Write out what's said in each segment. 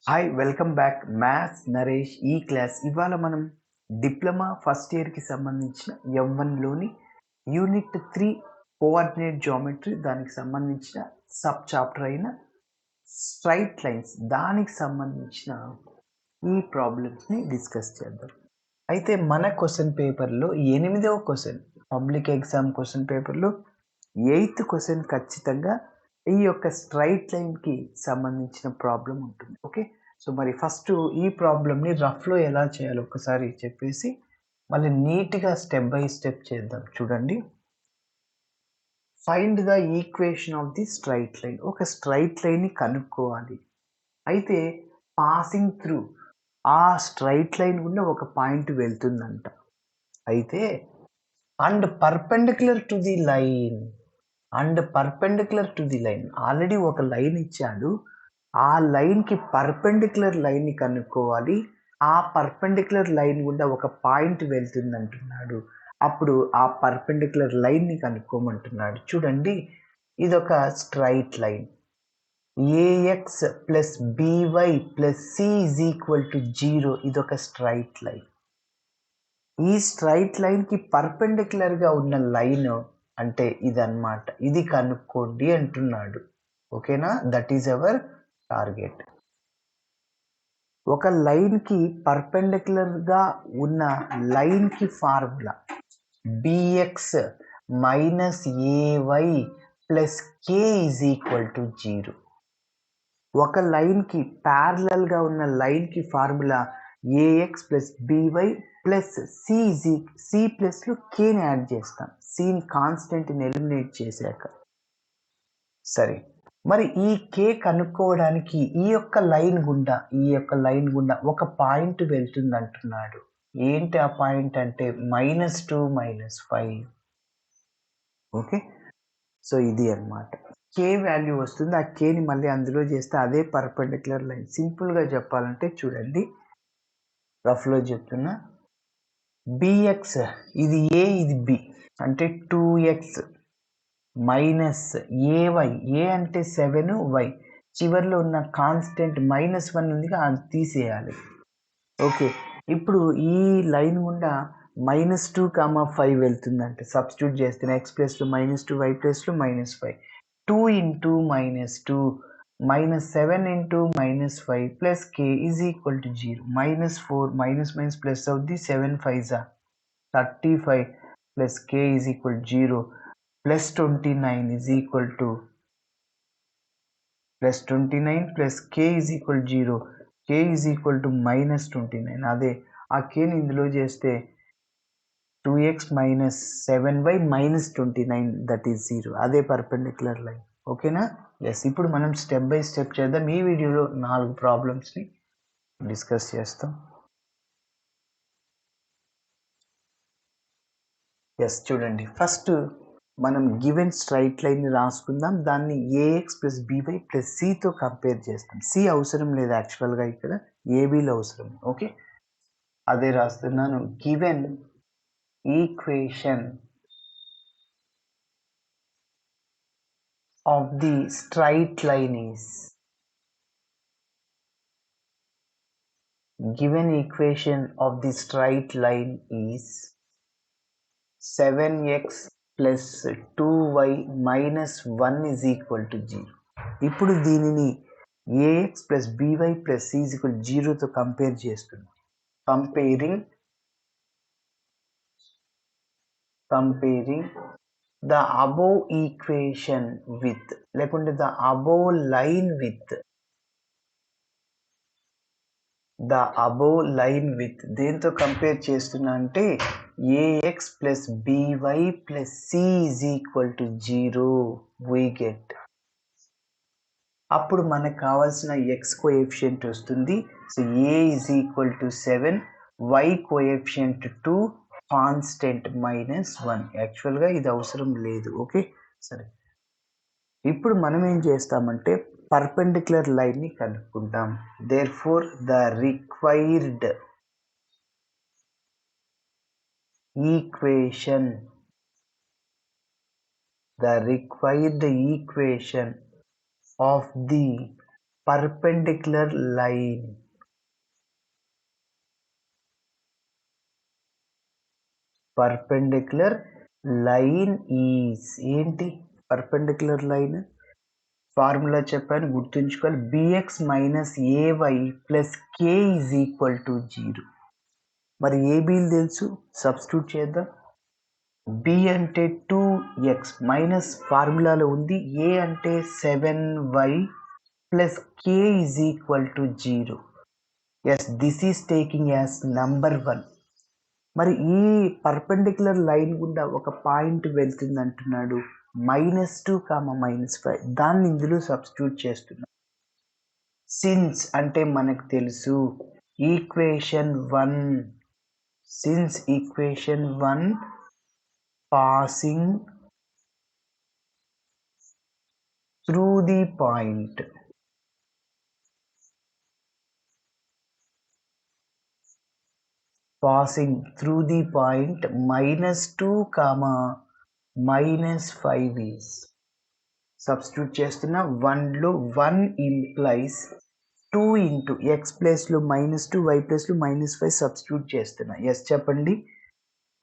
Hi welcome back maths Naresh ఈ class. ఇవాళ మనం డిప్లొమా ఫస్ట్ ఇయర్కి సంబంధించిన M1లోని యూనిట్ 3 కోఆర్డినేట్ జామెట్రీ దానికి సంబంధించిన సబ్ చాప్టర్ అయిన స్ట్రైట్ లైన్స్ దానికి సంబంధించిన ఈ ప్రాబ్లమ్స్ని డిస్కస్ చేద్దాం. అయితే మన క్వశ్చన్ పేపర్లో 8వ క్వశ్చన్, పబ్లిక్ ఎగ్జామ్ క్వశ్చన్ పేపర్లో 8th క్వశ్చన్ ఖచ్చితంగా ఈ యొక్క స్ట్రైట్ లైన్కి సంబంధించిన ప్రాబ్లం ఉంటుంది. ఓకే, సో మరి ఫస్ట్ ఈ ప్రాబ్లమ్ని రఫ్లో ఎలా చేయాలో ఒకసారి చెప్పేసి మళ్ళీ నీట్గా స్టెప్ బై స్టెప్ చేద్దాం. చూడండి, find the equation of the straight line. ఒక స్ట్రైట్ లైన్ని కనుక్కోవాలి. అయితే పాసింగ్ త్రూ ఆ స్ట్రైట్ లైన్ గుండా ఒక పాయింట్ వెళ్తుందంట. అయితే and perpendicular to the line, already ఒక లైన్ ఇచ్చాడు, ఆ లైన్కి పర్పెండిక్యులర్ లైన్ని కనుక్కోవాలి. ఆ పర్పెండిక్యులర్ లైన్ గుండా ఒక పాయింట్ వెళ్తుంది అంటున్నాడు. అప్పుడు ఆ పర్పెండిక్యులర్ లైన్ని కనుక్కోమంటున్నాడు. చూడండి, ఇదొక straight line. A x plus by plus c is equal to 0. ఇదొక స్ట్రైట్ లైన్. ఈ స్ట్రైట్ లైన్కి పర్పెండిక్యులర్గా ఉన్న లైన్ అంటే ఇదన్నమాట. ఇది కనుక్కోండి అంటున్నాడు. ఓకేనా, దట్ ఈజ్ అవర్ టార్గెట్. ఒక లైన్కి పర్పెండిక్యులర్గా ఉన్న లైన్కి formula B X minus A Y plus K is equal to 0. ఒక లైన్కి ప్యారలల్గా ఉన్న లైన్కి formula A X plus by plus C ప్లస్లో కేని యాడ్ చేస్తాం, సిని కాన్స్టెంట్ని ఎలిమినేట్ చేశాక. సరే, మరి ఈ కే కనుక్కోవడానికి ఈ యొక్క లైన్ గుండా ఒక పాయింట్ వెళ్తుంది అంటున్నాడు. ఏంటి ఆ పాయింట్ అంటే -2 -5. ఓకే, సో ఇది అన్నమాట. కే వాల్యూ వస్తుంది. ఆ కేని మళ్ళీ అందులో చేస్తే అదే పర్పెండిక్యులర్ లైన్. సింపుల్గా చెప్పాలంటే చూడండి, రఫ్లో చెప్తున్నా. బిఎక్స్ ఇది ఏ, ఇది బి అంటే 2x మైనస్ ఏవై, ఏ అంటే 7, వై చివరిలో ఉన్న కాన్స్టెంట్ -1 ఉంది, అది తీసేయాలి. ఓకే, ఇప్పుడు ఈ లైన్ గుండా -2, 5 వెళ్తుందంటే సబ్స్టిట్యూట్ చేస్తే x ప్లస్లో -2, y ప్లస్లో -5, 2 into -2 -7 into -5 plus k is equal to 0. -4 minus plus అవుద్ది, 7 5 35 plus k is equal 0 plus 29 is equal to plus 29 plus k is equal 0, k is equal to -29. అదే ఆ కేని ఇందులో చేస్తే 2x minus 7y -29, that is 0. అదే perpendicular line. ఓకేనా, yes. ఇప్పుడు మనం step by step చేద్దాం. ఈ వీడియోలో 4 ప్రాబ్లమ్స్ని డిస్కస్ చేస్తాం. ఎస్, చూడండి, ఫస్ట్ మనం గివెన్ స్ట్రైట్ లైన్ని రాసుకుందాం. దాన్ని ఏఎక్స్ ప్లస్ బివై ప్లస్ సితో కంపేర్ చేస్తాం. సి అవసరం లేదు యాక్చువల్గా, ఇక్కడ ఏబీలో అవసరం. ఓకే, అదే రాస్తున్నాను. Given equation of the straight line is, given equation of the straight line is 7x plus 2y minus 1 is equal to 0. ఇప్పుడు దీనిని ax plus by plus c is equal to 0తో కంపేర్ చేస్తున్నాం. comparing the above equation with, లేకుంటే the above line with దేంతో compare చేస్తున్నా అంటే ax plus by plus c is equal to 0 we get. అప్పుడు మనకు కావాల్సిన x కోఎఫిషియంట్ వస్తుంది. So a is equal to 7, y coefficient 2, constant -1. యాక్చువల్గా ఇది అవసరం లేదు. ఓకే, సరే. ఇప్పుడు మనం ఏం చేస్తామంటే పర్పెండిక్యులర్ లైన్ని కనుక్కుంటాం. Therefore the required equation of the perpendicular line. Perpendicular line is ఏంటి పర్పెండిక్యులర్ లైన్? ఫార్ములా చెప్పాను, గుర్తుంచుకోవాలి. B X minus A Y plus K is equal to 0. మరి ఏబీలు తెలుసు, సబ్స్టిట్యూట్ చేద్దాం. బి అంటే 2x మైనస్ ఫార్ములాలో ఉంది, ఏ అంటే 7y plus K is equal to 0. Yes, this is taking as number 1. మరి ఈ పర్పెండిక్యులర్ లైన్ గుండా ఒక పాయింట్ వెళ్తుంది అంటున్నాడు, -2, -5. దాన్ని ఇందులో సబ్స్టిట్యూట్ చేస్తున్నాం. సిన్స్ అంటే మనకు తెలుసు equation 1. Since equation 1 passing through the point. passing through the point -2, -5 is. Substitute చేస్తున్నా. 1లో 1 ఇంప్లైస్ 2 ఇంటూ ఎక్స్ ప్లేస్లో -2, వై ప్లేస్లో -5 సబ్స్టిట్యూట్ చేస్తున్నా. ఎస్ చెప్పండి.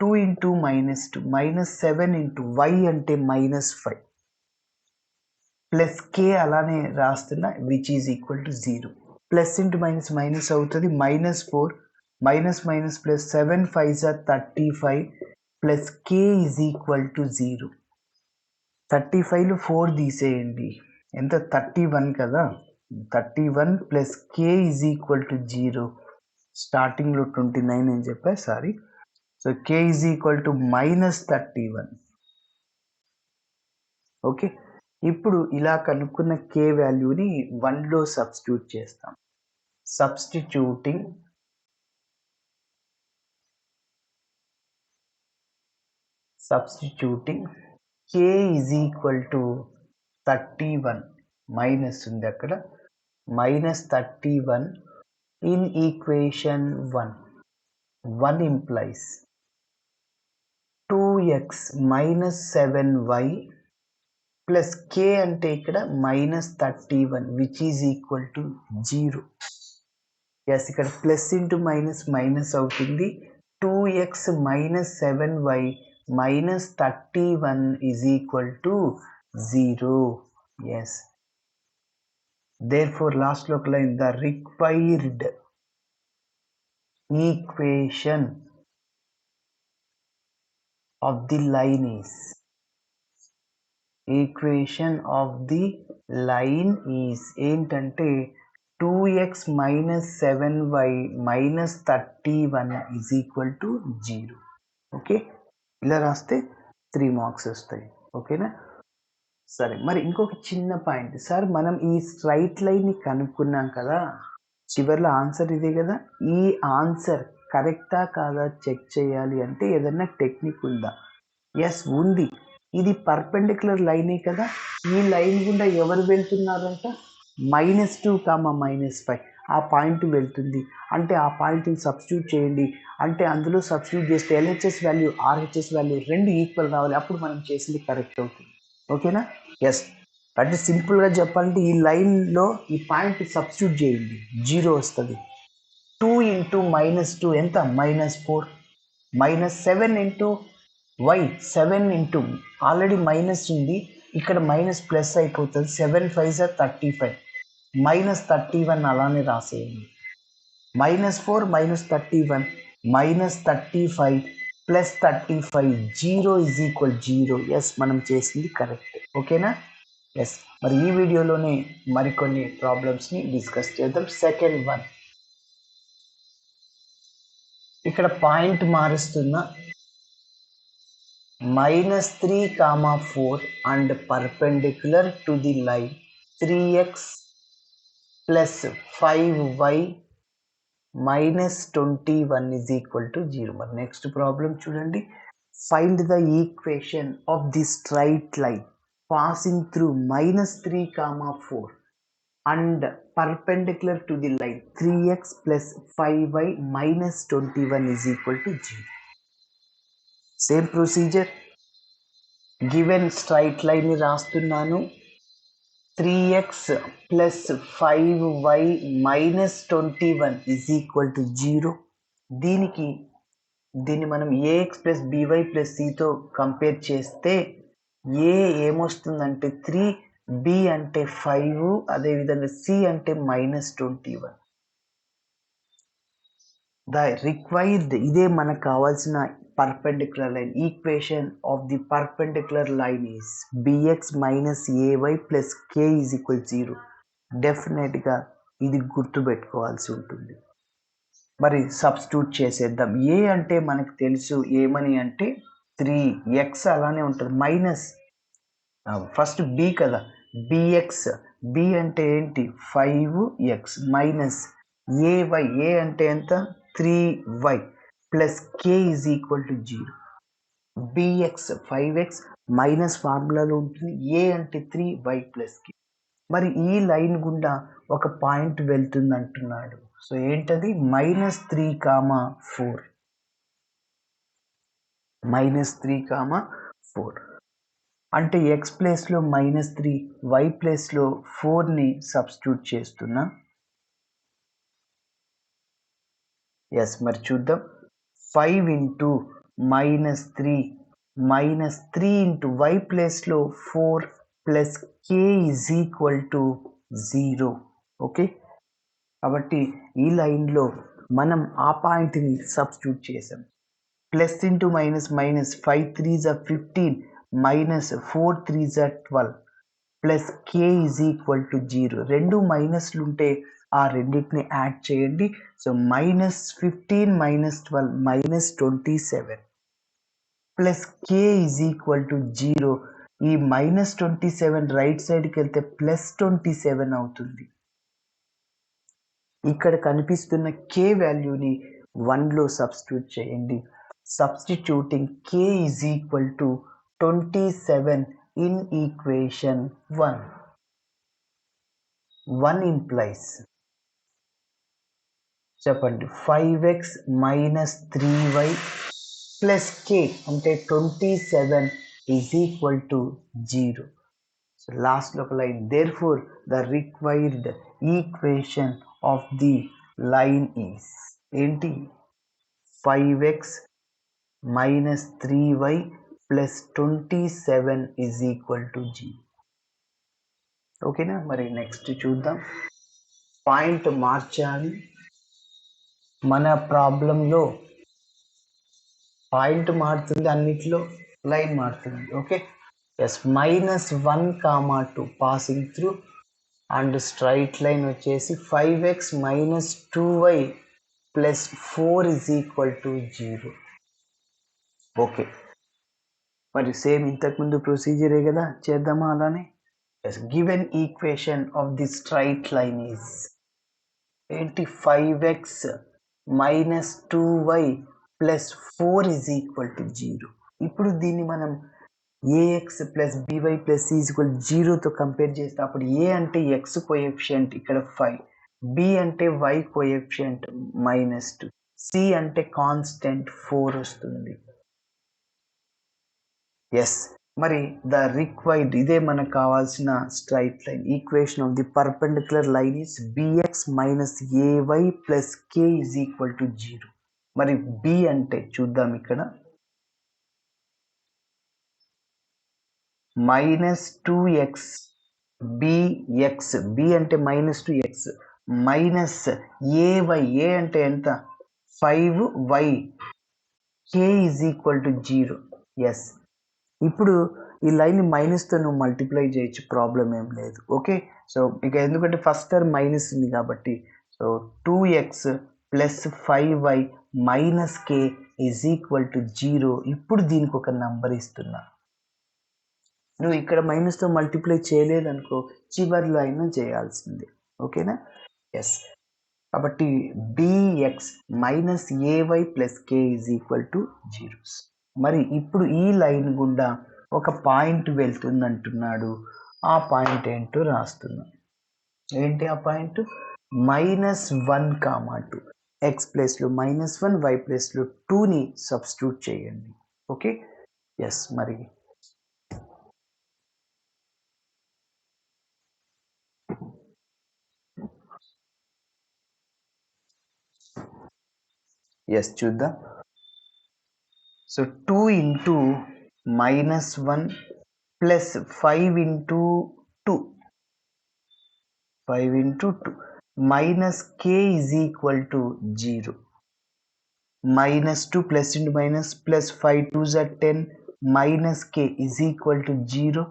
2 ఇంటూ -2 -7 ఇంటూ వై అంటే -5 ప్లస్ కే అలానే రాస్తున్నా, which is equal to 0. Plus into minus minus అవుతుంది, -4 minus plus 7 5s are 35 plus k is equal to 0. 35లో 4 తీసేయండి, ఎంత 31 కదా. 31 plus k is equal to 0. స్టార్టింగ్లో 29 అని చెప్పా, sorry. So k is equal to -31. Okay, ఇప్పుడు ఇలా కనుక్కున్న k వాల్యూని 1లో సబ్స్టిట్యూట్ చేస్తాం. Substituting k is equal to 31 minus ఉంది అక్కడ, -31 in equation 1. 1 implies 2x minus 7y plus k అంటే ఇక్కడ -31 which is equal to 0. Yes, ఇక్కడ ప్లస్ ఇంటూ మైనస్ మైనస్ అవుతుంది. 2x minus 7y -31 is equal to 0. Yes. Therefore, last look line, the required equation of the line is ఏంటంటే 2x minus 7y minus 31 is equal to 0. Okay, ఇలా రాస్తే 3 marks వస్తాయి. ఓకేనా? సరే, మరి ఇంకొక చిన్న పాయింట్ సార్, మనం ఈ స్ట్రైట్ లైన్ని కనుక్కున్నాం కదా, చివరిలో ఆన్సర్ ఇదే కదా. ఈ ఆన్సర్ కరెక్టా కాదా చెక్ చేయాలి అంటే ఏదన్నా టెక్నిక్ ఉందా? ఎస్ ఉంది. ఇది పర్పెండిక్యులర్ లైనే కదా. ఈ లైన్ గుండా ఎవరు వెళ్తున్నారంట? -2, -5 ఆ పాయింట్ వెళ్తుంది అంటే ఆ పాయింట్ని సబ్స్టిట్యూట్ చేయండి. అంటే అందులో సబ్స్టిట్యూట్ చేస్తే LHS వాల్యూ RHS వాల్యూ రెండు ఈక్వల్ రావాలి, అప్పుడు మనం చేసింది కరెక్ట్ అవుతుంది. ఓకేనా? ఎస్, అంటే సింపుల్గా చెప్పాలంటే ఈ లైన్లో ఈ పాయింట్ సబ్స్టిట్యూట్ చేయండి, 0 వస్తుంది. 2 ఇంటూ -2 ఎంత? -4. -7 into y 7 into already minus ఉంది, ఇక్కడ మైనస్ ప్లస్ అయిపోతుంది. 7 5s are 35 -31 అలానే రాసేయండి. -4 -31 -35 ప్లస్ 35 0 ఈజ్ ఈక్వల్ 0. ఎస్, మనం చేసింది కరెక్ట్. ఓకేనా? ఎస్, మరి ఈ వీడియోలోనే మరికొన్ని ప్రాబ్లమ్స్ని డిస్కస్ చేద్దాం. సెకండ్ వన్, ఇక్కడ point మారుస్తున్నా. -3, 4 and perpendicular to the line 3x plus 5y minus 21 is equal to 0. మరి నెక్స్ట్ ప్రాబ్లం చూడండి. Find the equation of the straight line passing through -3, 4 and perpendicular to the line 3x plus 5y minus 21 is equal to 0. Same procedure, given straight లైన్ని రాస్తున్నాను. 3x plus 5y minus 21 is equal to 0. దీన్ని మనం ax plus by plus cతో compare చేస్తే a ఏమొస్తుందంటే 3, b అంటే 5, అదేవిధంగా c అంటే -21. ద రిక్వైర్డ్ ఇదే మనకు కావాల్సిన perpendicular line. Equation of the perpendicular line is bx minus ay plus k is equal 0. డెఫినెట్గా ఇది గుర్తుపెట్టుకోవాల్సి ఉంటుంది. మరి సబ్స్టిట్యూట్ చేసేద్దాం. ఏ అంటే మనకు తెలుసు ఏమని అంటే 3, x అలానే ఉంటుంది, మైనస్ ఫస్ట్ b కదా, bx, b అంటే ఏంటి 5x మైనస్ ay, a అంటే ఎంత 3y plus k is equal to 0. bx 5x minus ఫార్ములాలో ఉంటుంది, a అంటే 3y ప్లస్ k. మరి ఈ లైన్ గుండా ఒక పాయింట్ వెళ్తుంది అంటున్నాడు. సో ఏంటది -3,4, -3,4 అంటే x ప్లేస్లో -3, y ప్లేస్లో 4ని సబ్స్టిట్యూట్ చేస్తున్నా. ఎస్, మరి చూద్దాం. 5 ఇంటూ -3 ఇంటూ y ప్లేస్లో 4 plus k is equal to 0. Okay, కాబట్టి ఈ లైన్లో మనం ఆ పాయింట్ని సబ్స్టిట్యూట్ చేసాం. Plus into minus, 5 3s are 15 minus 4 3s are 12 plus k is equal to 0. రెండు మైనస్లు ఉంటే ఆ రెండింటిని యాడ్ చేయండి. So -15 - 12 -27 plus k is equal to 0. ఈ -27 రైట్ సైడ్కి వెళ్తే +27 అవుతుంది. ఇక్కడ కనిపిస్తున్న k వాల్యూని 1లో సబ్స్టిట్యూట్ చేయండి. Substituting k is equal to 27 in equation 1. 1 implies, చెప్పండి, 5x minus 3y plus k అంటే 27 ఈజ్ ఈక్వల్ టు 0. సో లాస్ట్లో ఒక line. Therefore the required equation of the line is ఏంటి 5x minus 3y plus 27 is equal to 0. ఓకేనా, మరి next చూద్దాం. Point మార్చాలి. మన ప్రాబ్లంలో పాయింట్ మారుతుంది, అన్నిట్లో లైన్ మారుతుంది. Okay, yes, -1, 2 passing through and straight line వచ్చేసి 5x minus 2y plus 4 is equal to 0. Okay, మరి సేమ్ ఇంతకుముందు ప్రొసీజరే కదా, చేద్దామా అలానే. Yes, given equation of the straight line is ఏంటి 5x minus 2y plus 4 is equal to 0. ఇప్పుడు దీన్ని మనం ax plus by plus c is equal 0తో కంపేర్ చేస్తే అప్పుడు a అంటే x కోఎఫిషియంట్ ఇక్కడ 5, b అంటే y కోఎఫిషియంట్ -2, c అంటే కాన్స్టెంట్ 4 వస్తుంది. ఎస్, మరి ద రిక్వైర్డ్ ఇదే మనకు కావాల్సిన straight line. Equation of the perpendicular line is bx minus ay plus k is equal to 0. మరి b అంటే చూద్దాం, ఇక్కడ -2x bx, b అంటే -2x మైనస్ ay, a అంటే ఎంత 5y, k is equal to 0. Yes, ఇప్పుడు ఈ లైన్ మైనస్తో నువ్వు మల్టిప్లై చేయొచ్చు, ప్రాబ్లం ఏం లేదు. ఓకే, సో ఇక ఎందుకంటే ఫస్ట్ టర్మ్ మైనస్ ఉంది కాబట్టి, so 2x plus 5y minus k is equal to 0. ఇప్పుడు దీనికి ఒక నంబర్ ఇస్తున్నా. నువ్వు ఇక్కడ మైనస్తో మల్టిప్లై చేయలేదనుకో, చివరిలో అయినా చేయాల్సిందే. ఓకేనా, ఎస్, కాబట్టి bx minus ay plus k is equal to 0. మరి ఇప్పుడు ఈ లైన్ గుండా ఒక పాయింట్ వెళ్తుంది అంటున్నాడు. ఆ పాయింట్ ఏంటో రాస్తున్నా. ఏంటి ఆ పాయింట్ -1, 2 x ప్లేస్లో -1, y ప్లేస్లో 2ని సబ్స్టిట్యూట్ చేయండి. ఓకే, ఎస్, మరి ఎస్ చూద్దాం. So 2 into -1 plus 5 into 2 minus k is equal to 0. -2 plus into minus plus 5 2s are 10 minus k is equal to 0.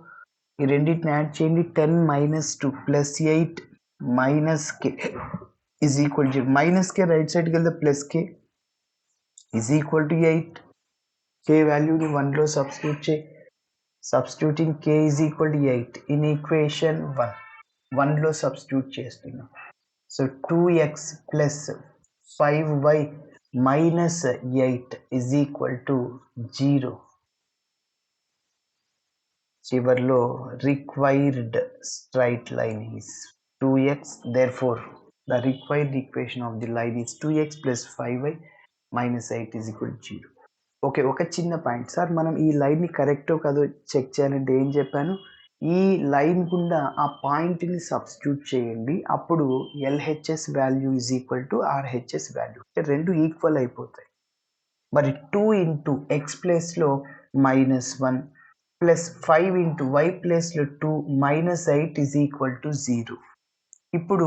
ఈ రెండింటిని యాడ్ చేయండి. 10 minus 2 plus 8 minus k is equal to 0. Minus k right సైడ్కి వెళ్తే plus k is equal to 8. k వాల్యూని 1లో substitute చేయి. Substituting k is equal to 8 in equation 1లో substitute చేస్తున్నాం. So 2x plus 5y minus 8 is equal to 0. చివర్లో required straight line is 2x. therefore the required equation of the line is 2x plus 5y minus 8 is equal to 0. Okay, ఒక చిన్న point sir, మనం ఈ లైన్ని కరెక్టో కాదో check చేయాలంటే ఏం చెప్పాను, ఈ లైన్ గుండా ఆ పాయింట్ని సబ్స్టిట్యూట్ చేయండి. అప్పుడు LHS value is equal to RHS value, రెండు ఈక్వల్ అయిపోతాయి. మరి 2 ఇంటూ ఎక్స్ ప్లేస్లో -1 ప్లస్ 5 ఇంటూ వై ప్లేస్లో 2 మైనస్ 8 ఈజ్ ఈక్వల్ టు 0. ఇప్పుడు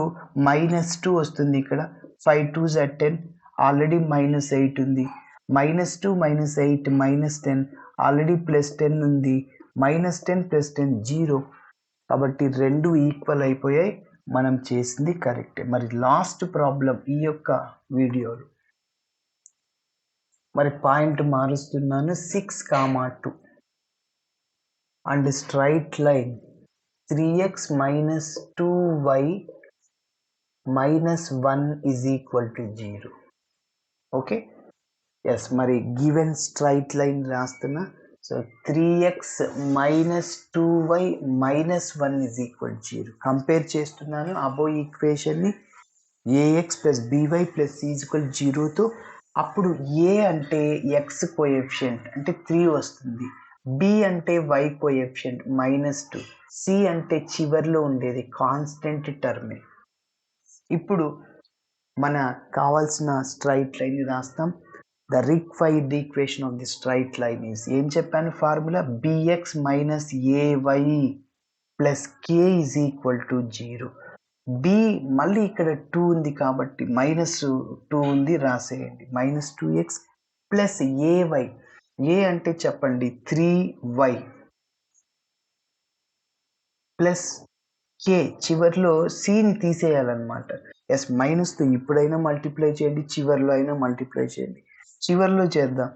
-2 వస్తుంది ఇక్కడ. 5 2s are 10, ఆల్రెడీ -8 ఉంది. -2 -8 -10, ఆల్రెడీ +10 ఉంది. -10 + 10 0. కాబట్టి రెండు ఈక్వల్ అయిపోయాయి. మనం చేసింది కరెక్టే. మరి లాస్ట్ ప్రాబ్లం ఈ యొక్క వీడియోలో మరి పాయింట్ మారుస్తున్నాను. 6, 2 and straight line 3x minus 2y minus 1 is equal to 0. Okay, yes. మరి గివెన్ స్ట్రైట్ లైన్ రాస్తున్నా. So 3x minus 2y minus 1 is equal to 0. Compare చేస్తున్నాను అబో ఈక్వేషన్ని ax plus by plus c is equal to 0తో. అప్పుడు a అంటే x coefficient అంటే 3 వస్తుంది, b అంటే y coefficient -2, c అంటే చివర్లో ఉండేది కాన్స్టెంట్ టర్మే. ఇప్పుడు మన కావాల్సిన స్ట్రైట్ లైన్ రాస్తాం. The required equation of the straight line is, ఏం చెప్పాను formula, bx minus ay plus k is equal to 0. b మళ్ళీ ఇక్కడ 2 ఉంది కాబట్టి -2 ఉంది రాసేయండి. -2x ప్లస్ ay, a అంటే చెప్పండి 3y ప్లస్ k, చివర్లో cని తీసేయాలన్నమాట. ఎస్, మైనస్తో ఇప్పుడైనా మల్టిప్లై చేయండి, చివర్లో అయినా మల్టిప్లై చేయండి. చివర్లో చేద్దాం.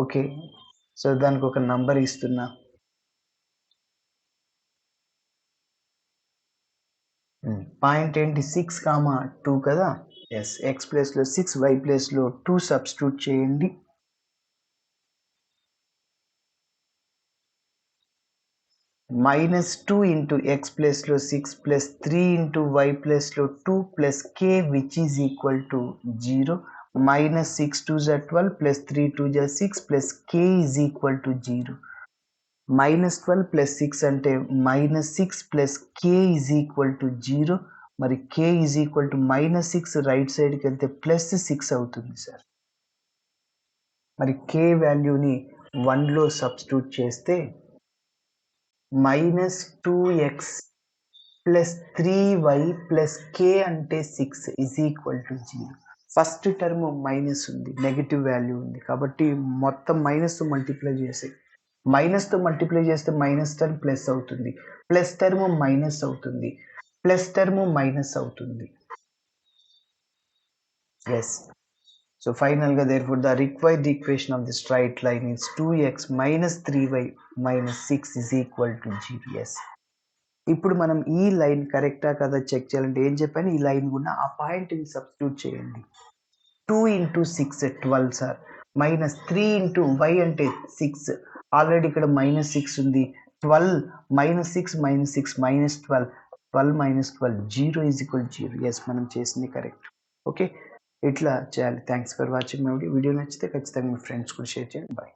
ఓకే, సో దానికి ఒక నంబర్ ఇస్తున్నా. పాయింట్ ఏంటి, 6, 2 కదా. ఎస్, ఎక్స్ ప్లేస్లో 6, వై ప్లేస్లో 2 సబ్స్టిట్యూట్ చేయండి. -2 ఇంటూ ఎక్స్ ప్లేస్లో 6 ప్లస్ 3 ఇంటూ వై ప్లేస్లో 2 plus k which is equal to 0. -6 2s are 12 plus 3 2s are 6 plus k is equal to 0. -12 plus 6 అంటే -6 plus k is equal to 0. మరి k is equal to -6 right సైడ్కి వెళ్తే +6 అవుతుంది sir. మరి k వాల్యూని 1లో substitute చేస్తే -2x plus 3y plus k అంటే 6 is equal to 0. First term minus ఉంది, నెగిటివ్ వాల్యూ ఉంది కాబట్టి మొత్తం మైనస్తో మల్టిప్లై చేసి, మైనస్తో మల్టిప్లై చేస్తే మైనస్ టర్మ్ ప్లస్ అవుతుంది, ప్లస్ టర్మ్ మైనస్ అవుతుంది, ప్లస్ టర్మ్ మైనస్ అవుతుంది. ఎస్, సో ఫైనల్గా therefore the required equation of the straight line is 2x minus 3y minus 6 is equal to 0. yes. ఇప్పుడు మనం ఈ లైన్ కరెక్టా కదా చెక్ చేయాలంటే ఏం చెప్పాను, ఈ లైన్ కూడా ఆ పాయింట్ని సబ్స్టిట్యూట్ చేయండి. 2 into 6 12 sir, minus 3 into y అంటే 6, ఆల్రెడీ ఇక్కడ -6 ఉంది. 12 -6 -6 -12, 12 -12 0 ఈజ్ ఈక్వల్ 0. ఎస్, మనం చేసింది కరెక్ట్. ఓకే, ఇట్లా చేయాలి. Thanks for watching my video. Video నచ్చితే ఖచ్చితంగా మీ ఫ్రెండ్స్ కూడా షేర్ చేయండి. బాయ్.